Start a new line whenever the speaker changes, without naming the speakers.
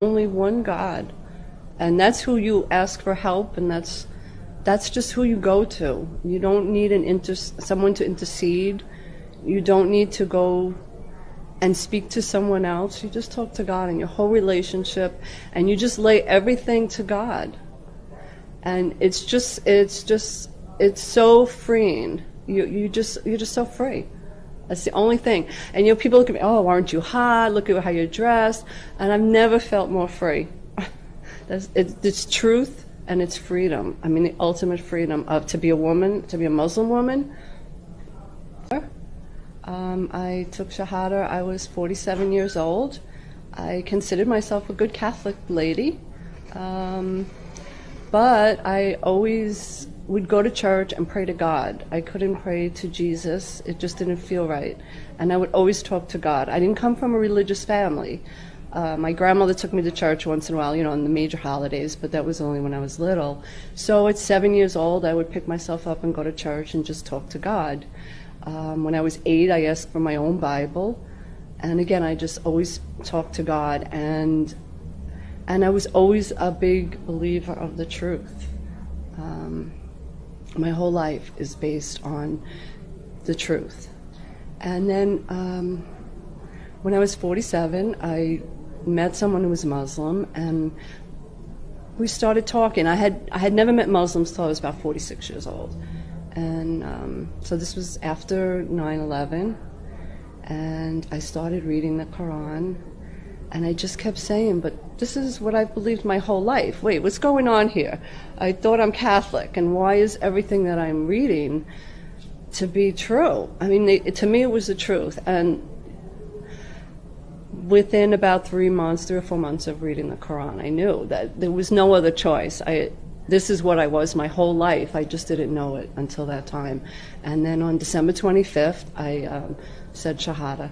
only one God, and that's who you ask for help, and that's just who you go to. You don't need someone to intercede. You don't need to go and speak to someone else. You just talk to God in your whole relationship, and you just lay everything to God. And it's so freeing. You're just so free. That's the only thing. And people look at me, oh, aren't you hot? Look at how you're dressed. And I've never felt more free. It's truth and it's freedom. I mean, the ultimate freedom to be a woman, to be a Muslim woman. I took Shahada. I was 47 years old. I considered myself a good Catholic lady. But I always would go to church and pray to God. I couldn't pray to Jesus. It just didn't feel right. And I would always talk to God. I didn't come from a religious family. My grandmother took me to church once in a while, on the major holidays, but that was only when I was little. So at 7 years old, I would pick myself up and go to church and just talk to God. When I was 8, I asked for my own Bible. And again, I just always talked to God. And I was always a big believer of the truth. My whole life is based on the truth. And then when I was 47, I met someone who was Muslim, and we started talking. I had never met Muslims till I was about 46 years old. And so this was after 9/11, and I started reading the Quran. And I just kept saying, but this is what I've believed my whole life. Wait, what's going on here? I thought I'm Catholic, and why is everything that I'm reading to be true? I mean, to me it was the truth. And within about 3 or 4 months of reading the Quran, I knew that there was no other choice. This is what I was my whole life. I just didn't know it until that time. And then on December 25th, I said Shahada.